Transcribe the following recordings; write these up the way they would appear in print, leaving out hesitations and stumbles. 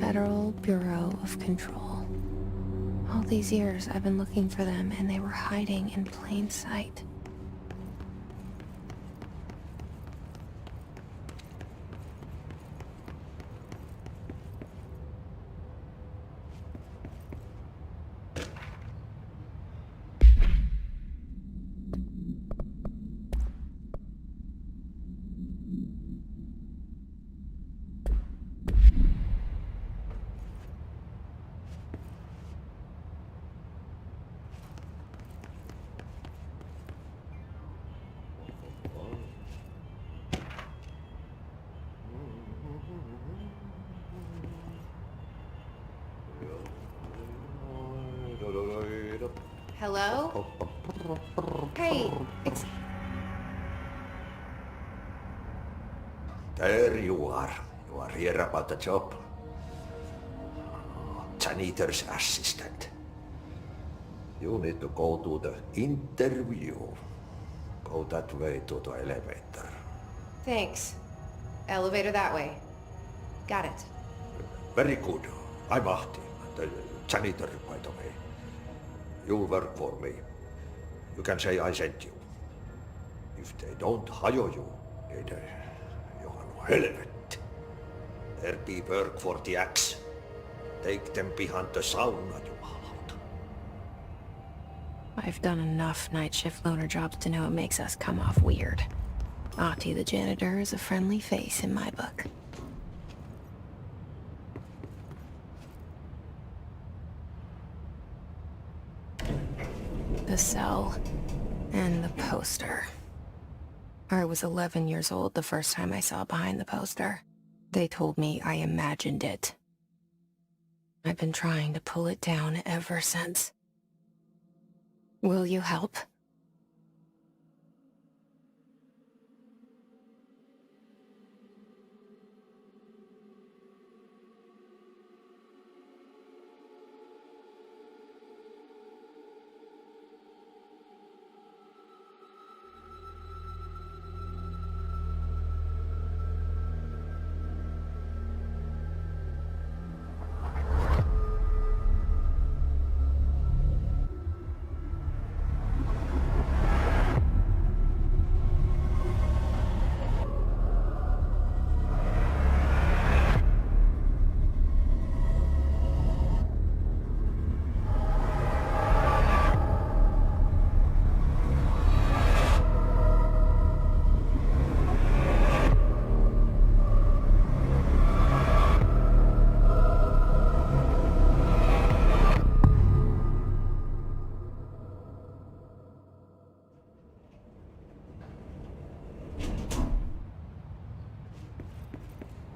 Federal Bureau of Control. All these years I've been looking for them, and they were hiding in plain sight. Hello? Hey, There you are. You are here about the job. Janitor's assistant. You need to go to the interview. Go that way to the elevator. Thanks. Elevator that way. Got it. Very good. I'm Ahti, the janitor, by the way. You'll work for me. You can say I sent you. If they don't hire you, niin Johan helvet. There be work for the axe. Take them behind the sauna, jumalauta. I've done enough night shift loner jobs to know it makes us come off weird. Ahti the janitor is a friendly face in my book. The cell. And the poster. I was 11 years old the first time I saw behind the poster. They told me I imagined it. I've been trying to pull it down ever since. Will you help?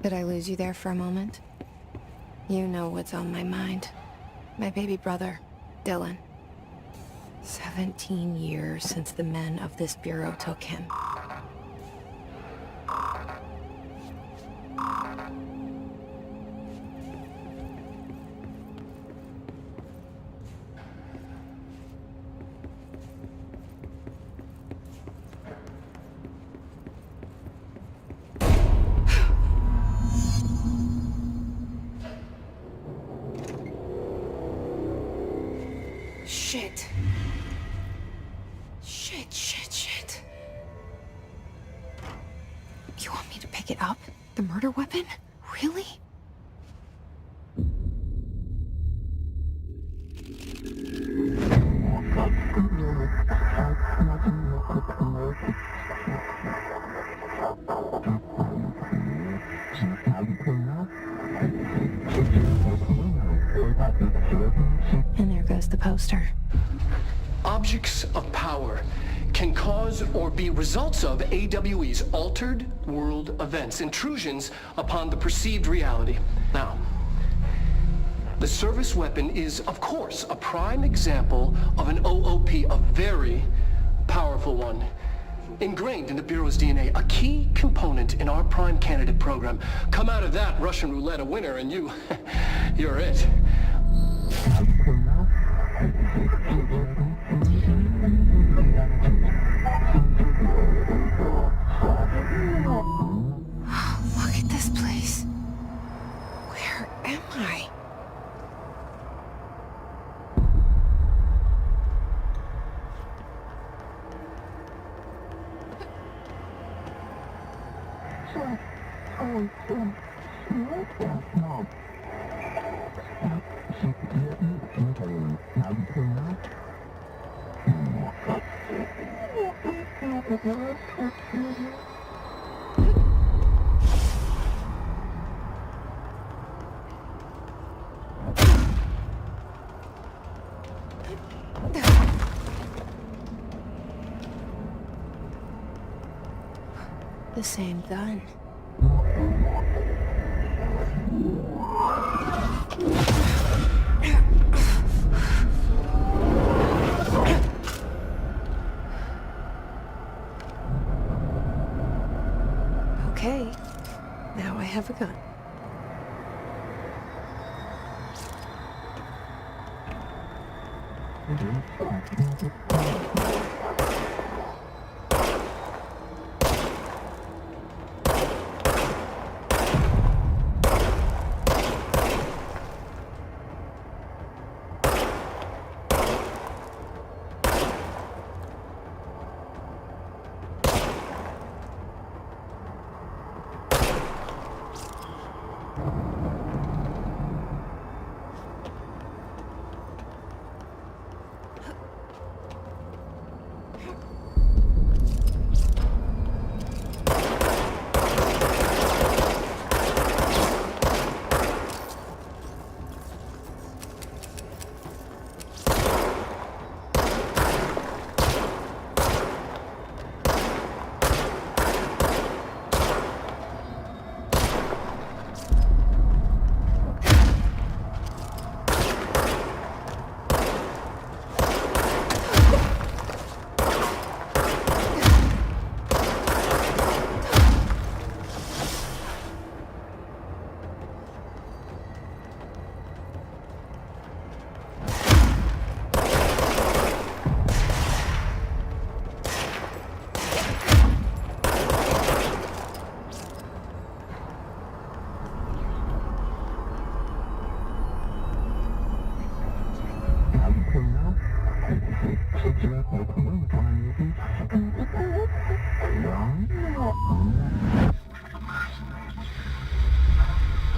Did I lose you there for a moment? You know what's on my mind. My baby brother, Dylan. 17 years since the men of this bureau took him. Shit. Shit. You want me to pick it up? The murder weapon? Really? And there goes the poster. Objects of power can cause or be results of AWE's altered world events, intrusions upon the perceived reality. Now, the service weapon is, of course, a prime example of an OOP, a very powerful one. Ingrained in the Bureau's DNA, a key component in our prime candidate program. Come out of that Russian roulette a winner and you're it. Look at this place. Where am I? The same gun. Okay, now I have a gun.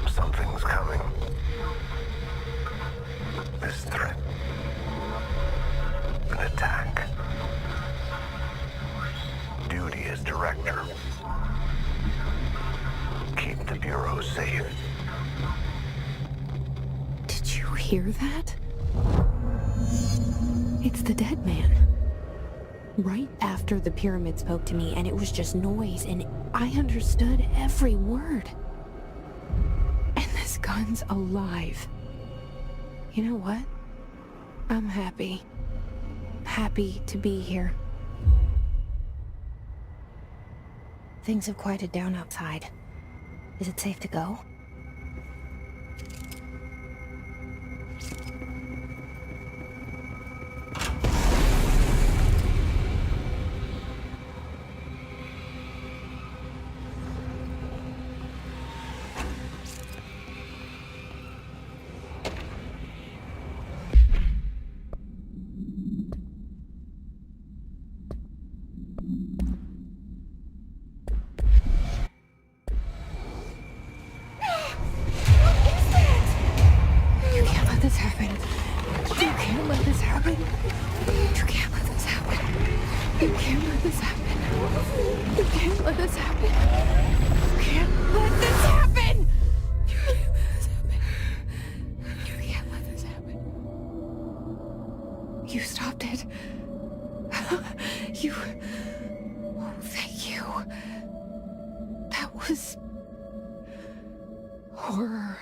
Something's coming. This threat. An attack. Duty as director. Keep the Bureau safe. Did you hear that? It's the dead man. Right after the pyramid spoke to me, and it was just noise, and I understood every word. And this gun's alive. You know what? I'm happy. Happy to be here. Things have quieted down outside. Is it safe to go? This happen. You can't let this happen. You can't let this happen. You can't let this happen. You can't let this happen. You can't let this happen. You can't let this happen. You stopped it. You... Oh, thank you. That was... horror.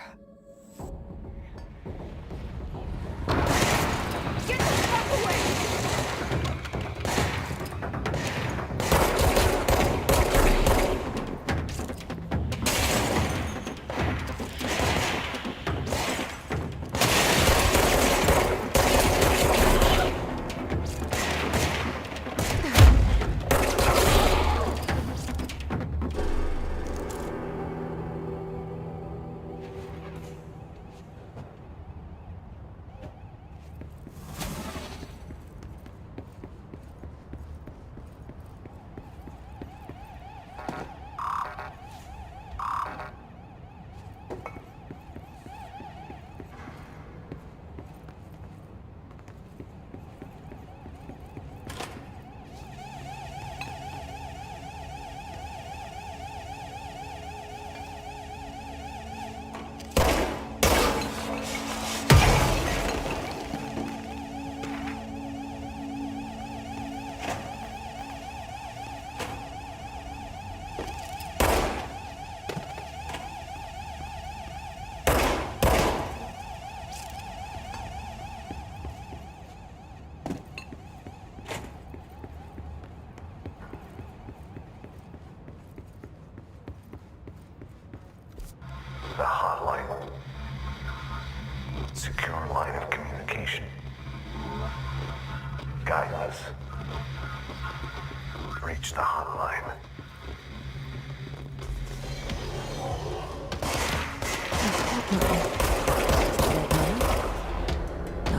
Reach the hotline.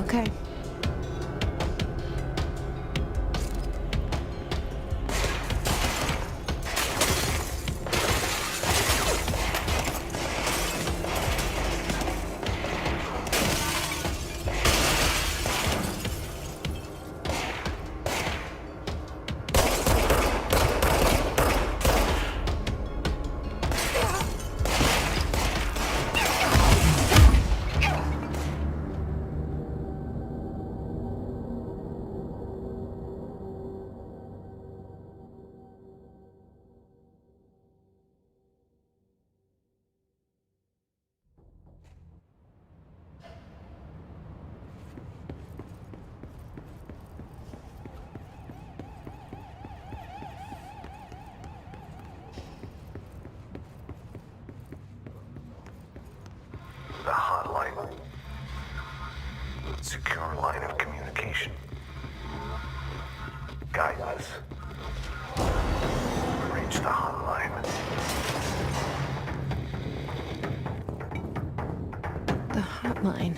Okay. The hotline. Secure line of communication. Guidance. Reach the hotline. The hotline,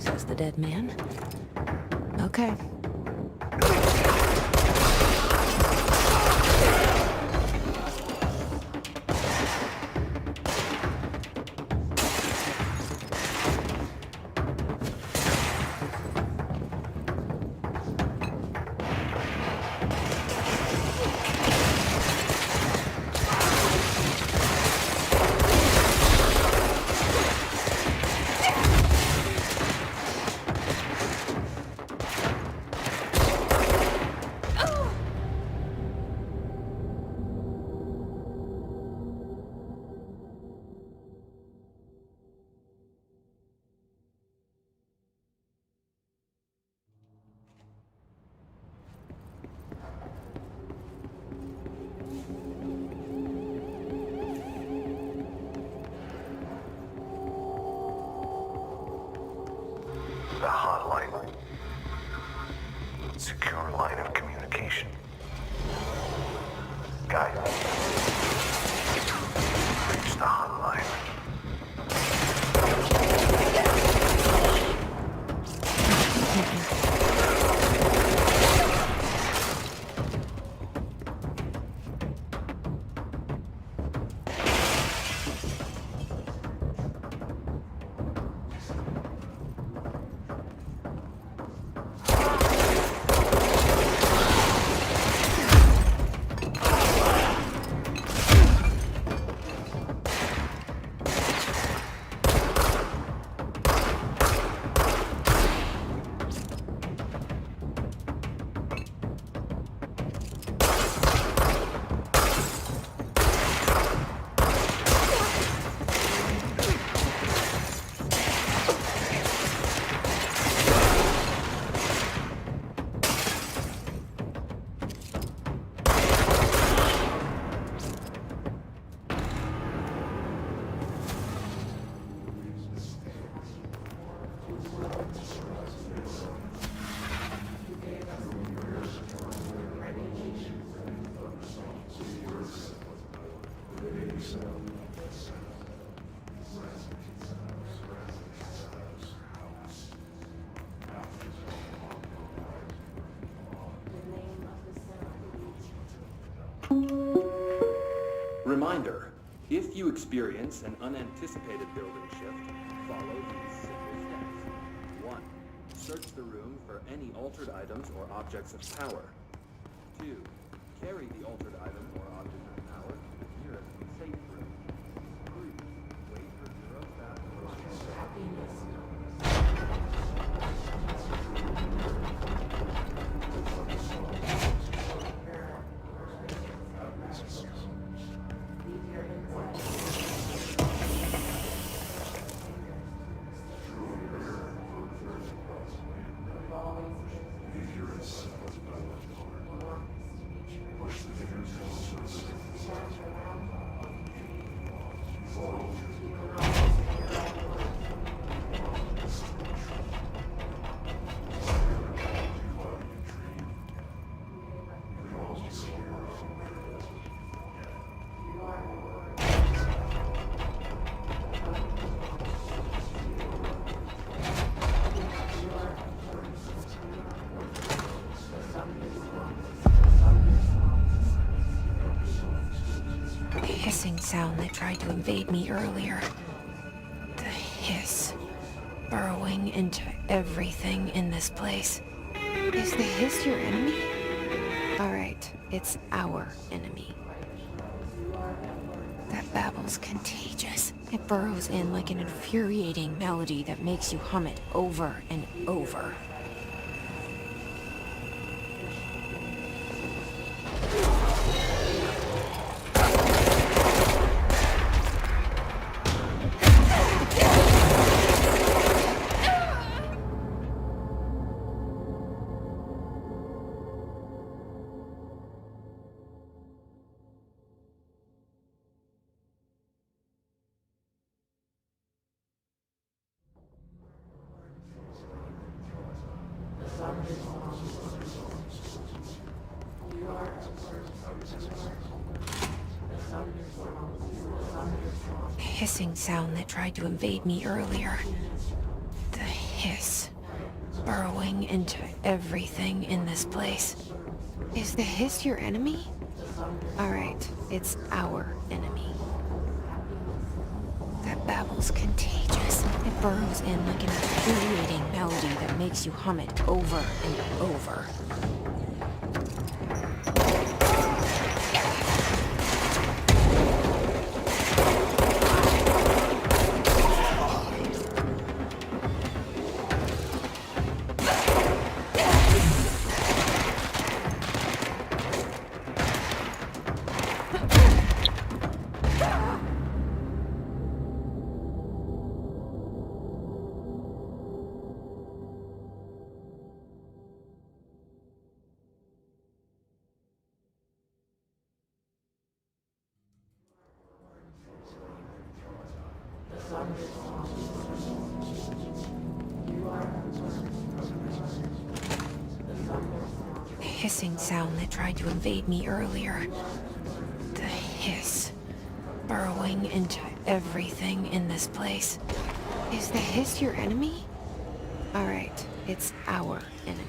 says the dead man. Okay. The hotline. Secure line of communication. Guidance. Reach the hotline. Reminder, if you experience an unanticipated building shift, follow these simple steps. 1. Search the room for any altered items or objects of power. 2. Carry the altered item or object of power to the nearest safe room. 3. Wait for zero staff hissing sound that tried to invade me earlier. The hiss, burrowing into everything in this place. Is the hiss your enemy? Alright, it's our enemy. That babble's contagious. It burrows in like an infuriating melody that makes you hum it over and over. The hissing sound that tried to invade me earlier. The hiss, burrowing into everything in this place. Is the hiss your enemy? Alright, it's our enemy. That babble's contagious. It burrows in like an infuriating melody that makes you hum it over and over. The hissing sound that tried to invade me earlier. The hiss, burrowing into everything in this place. Is the hiss your enemy? Alright, it's our enemy.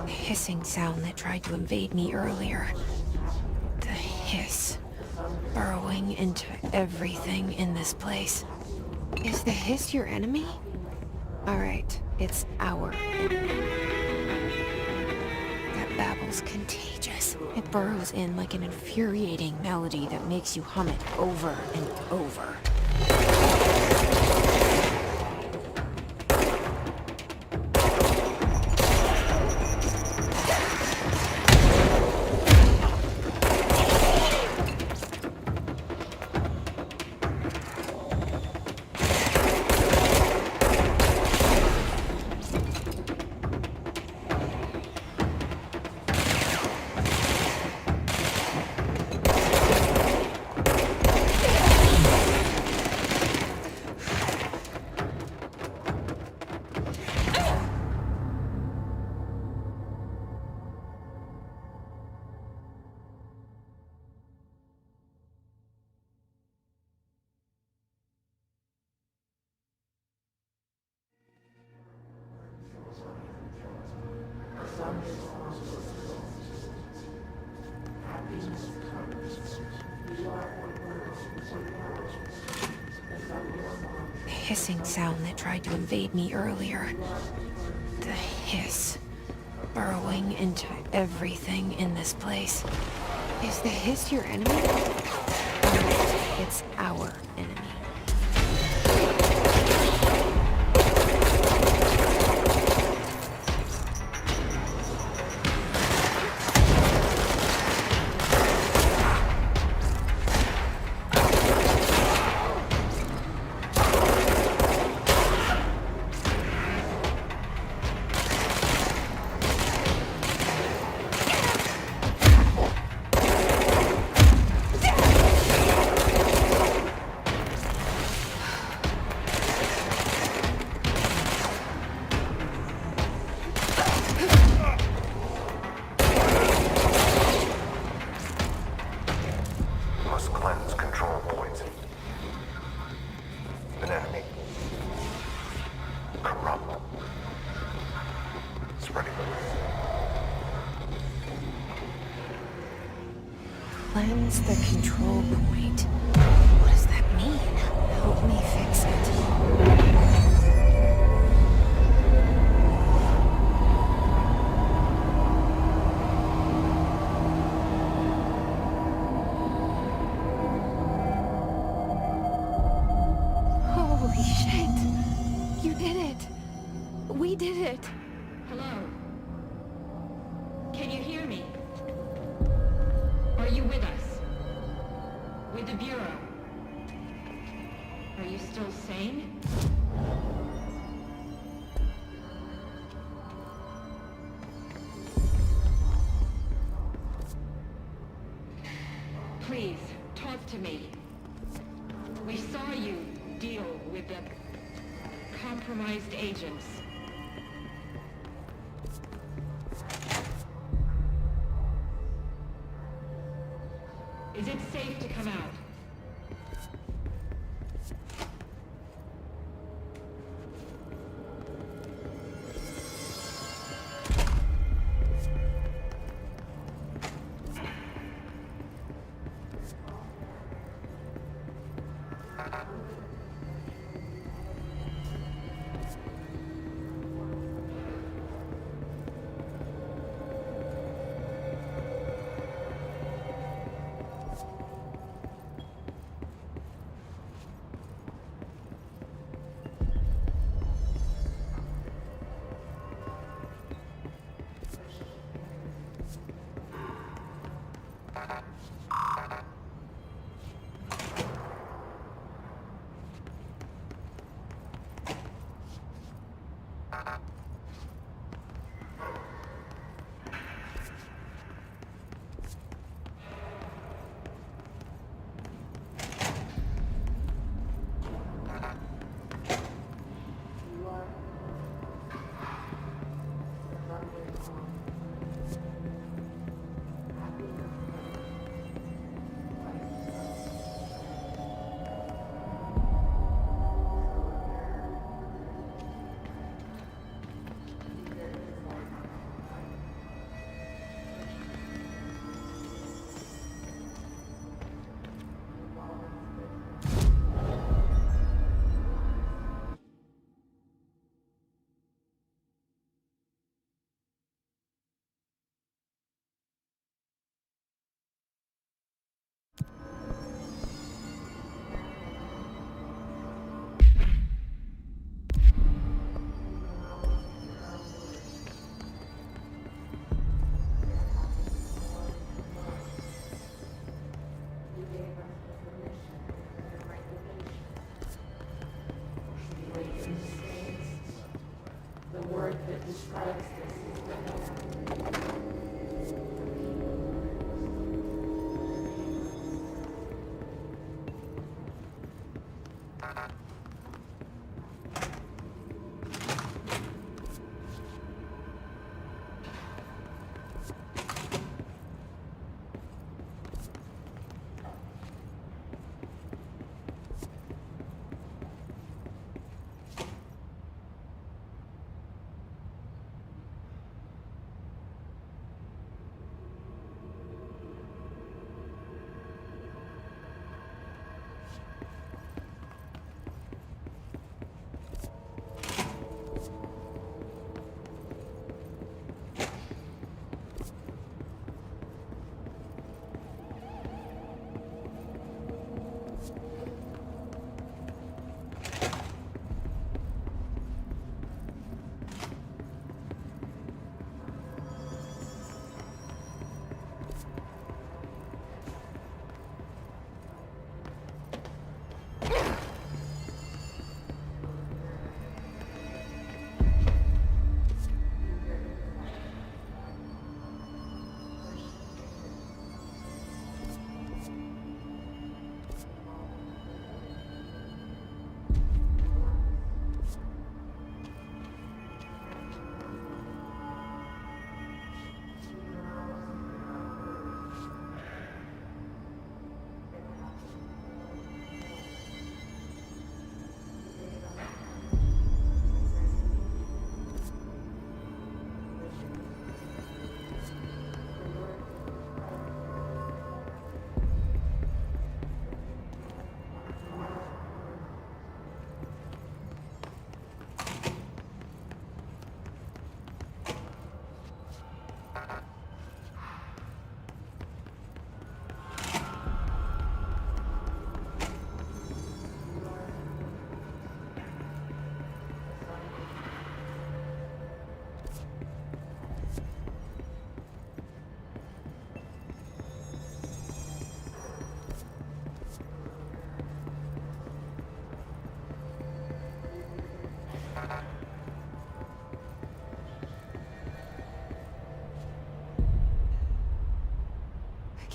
The hissing sound that tried to invade me earlier. The hiss, burrowing into everything in this place. Is the hiss your enemy? Alright, it's our enemy. That babble's contagious. It burrows in like an infuriating melody that makes you hum it over and over. hissing sound that tried to invade me earlier. The hiss, burrowing into everything in this place. Is the hiss your enemy? It's our enemy. Must cleanse control points. An enemy. Corrupt. Spreading the Cleanse the control point. What does that mean? Help me fix it. Holy shit! You did it! We did it! Hello? Can you hear me? Are you with us? With the Bureau? Are you still sane? Please, talk to me. We saw you deal with the compromised agents. Is it safe to come out?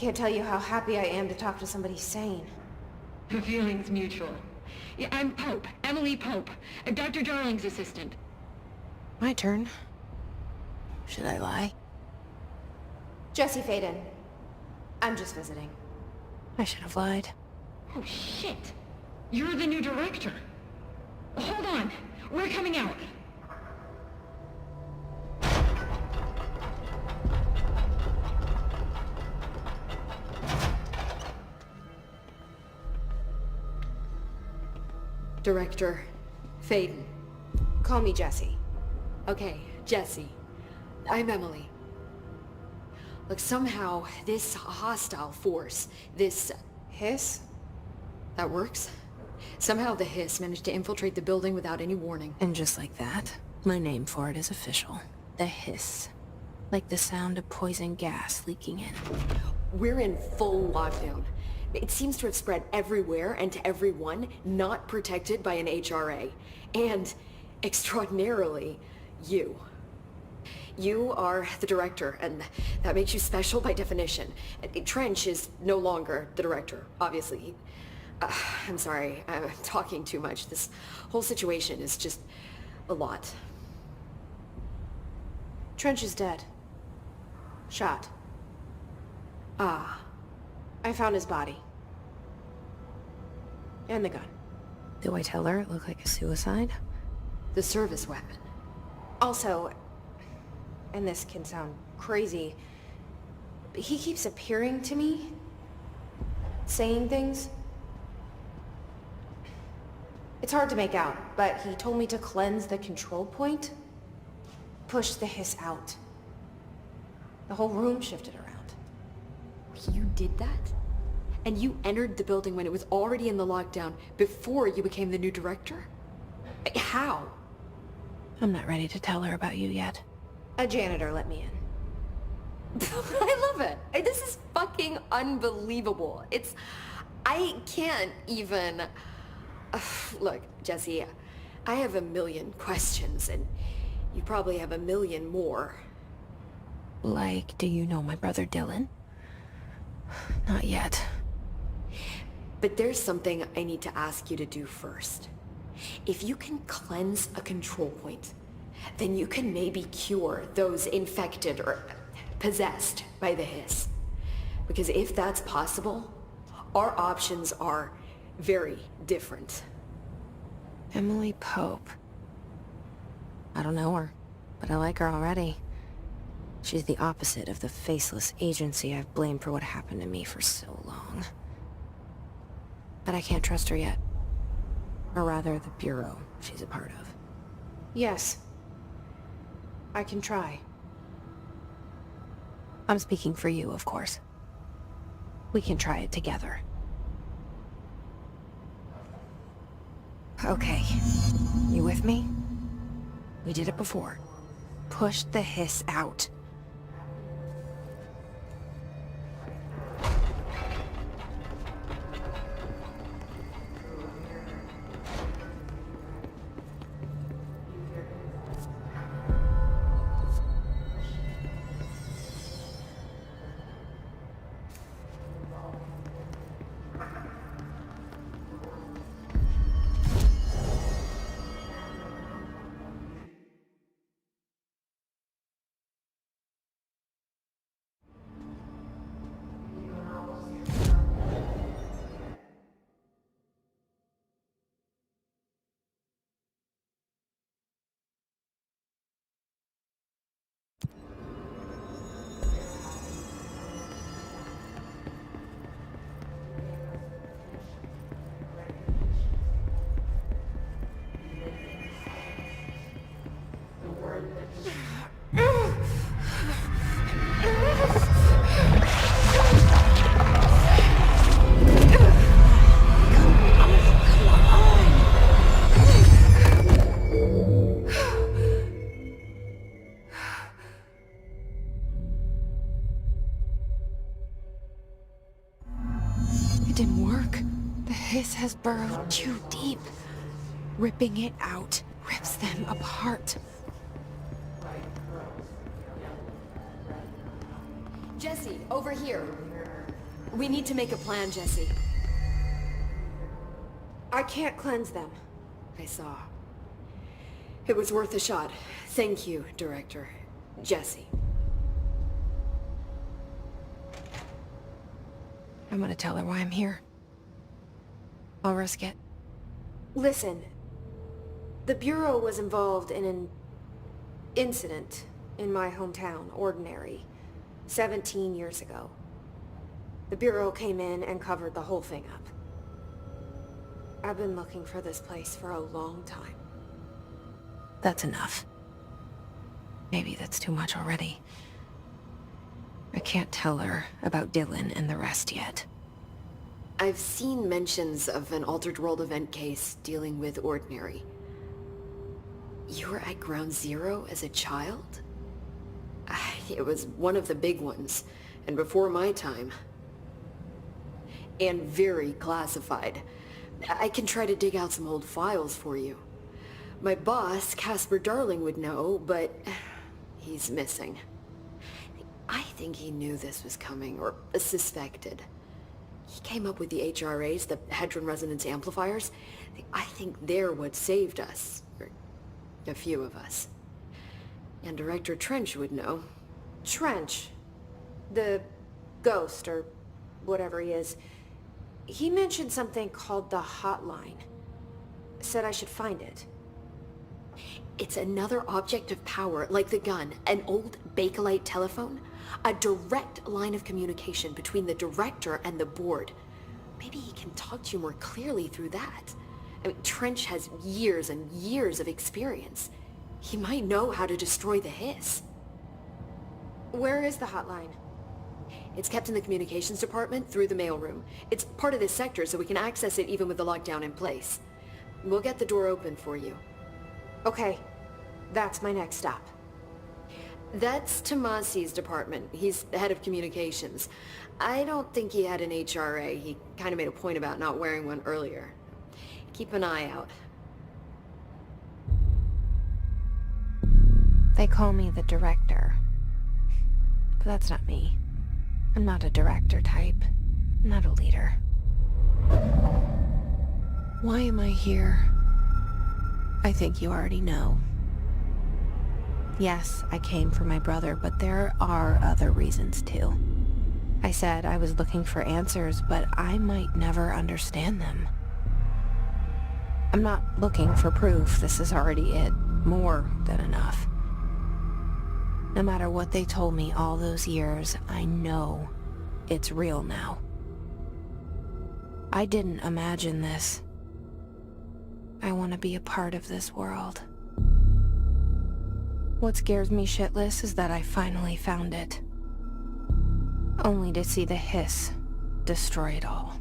can't tell you how happy I am to talk to somebody sane. The feeling's mutual. Yeah, I'm Pope, Emily Pope, Dr. Darling's assistant. My turn. Should I lie? Jesse Faden. I'm just visiting. I should have lied. Oh, shit. You're the new director. Hold on. We're coming out. Director Faden. Call me Jesse. Okay, Jesse. I'm Emily. Look, somehow this hostile force, this... Hiss? that works? Somehow the hiss managed to infiltrate the building without any warning. And just like that, my name for it is official. The hiss. Like the sound of poison gas leaking in. We're in full lockdown. It seems to have spread everywhere and to everyone not protected by an HRA. And, extraordinarily, you. You are the director, and that makes you special by definition. Trench is no longer the director, obviously. I'm sorry, I'm talking too much. This whole situation is just a lot. Trench is dead. Shot. Ah. I found his body. And the gun. Do I tell her it looked like a suicide? The service weapon. Also, and this can sound crazy, but he keeps appearing to me, saying things. It's hard to make out, but he told me to cleanse the control point, push the hiss out. The whole room shifted around. You did that? And you entered the building when it was already in the lockdown before you became the new director? How? I'm not ready to tell her about you yet. A janitor let me in. I love it. This is fucking unbelievable. I can't even... Look, Jesse, I have a million questions, and you probably have a million more. Like, do you know my brother Dylan? Not yet. But there's something I need to ask you to do first. If you can cleanse a control point, then you can maybe cure those infected or possessed by the hiss. Because if that's possible, our options are very different. Emily Pope. I don't know her, but I like her already. She's the opposite of the faceless agency I've blamed for what happened to me for so long. But I can't trust her yet. Or rather, the Bureau she's a part of. Yes. I can try. I'm speaking for you, of course. We can try it together. Okay. You with me? We did it before. Push the hiss out. It didn't work. The hiss has burrowed too deep. Ripping it out rips them apart. Jesse, over here. We need to make a plan, Jesse. I can't cleanse them. I saw. It was worth a shot. Thank you, Director. Jesse. I'm gonna tell her why I'm here. I'll risk it. Listen, the Bureau was involved in an incident in my hometown, Ordinary, 17 years ago. The Bureau came in and covered the whole thing up. I've been looking for this place for a long time. That's enough. Maybe that's too much already. I can't tell her about Dylan and the rest yet. I've seen mentions of an Altered World event case dealing with Ordinary. You were at Ground Zero as a child? It was one of the big ones, and before my time. And very classified. I can try to dig out some old files for you. My boss, Casper Darling, would know, but he's missing. I think he knew this was coming, or suspected. He came up with the HRAs, the Hadron Resonance Amplifiers. I think they're what saved us. Or a few of us. And Director Trench would know. Trench, the ghost, or whatever he is, he mentioned something called the Hotline. Said I should find it. It's another object of power, like the gun, an old Bakelite telephone. A direct line of communication between the director and the board. Maybe he can talk to you more clearly through that. I mean, Trench has years and years of experience. He might know how to destroy the hiss. Where is the hotline? It's kept in the communications department through the mailroom. It's part of this sector, so we can access it even with the lockdown in place. We'll get the door open for you. Okay, that's my next stop. That's Tomasi's department. He's the head of communications. I don't think he had an HRA. He kind of made a point about not wearing one earlier. Keep an eye out. They call me the director. But that's not me. I'm not a director type. I'm not a leader. Why am I here? I think you already know. Yes, I came for my brother, but there are other reasons too. I said I was looking for answers, but I might never understand them. I'm not looking for proof. This is already it. More than enough. No matter what they told me all those years, I know it's real now. I didn't imagine this. I want to be a part of this world. What scares me shitless is that I finally found it. Only to see the hiss destroy it all.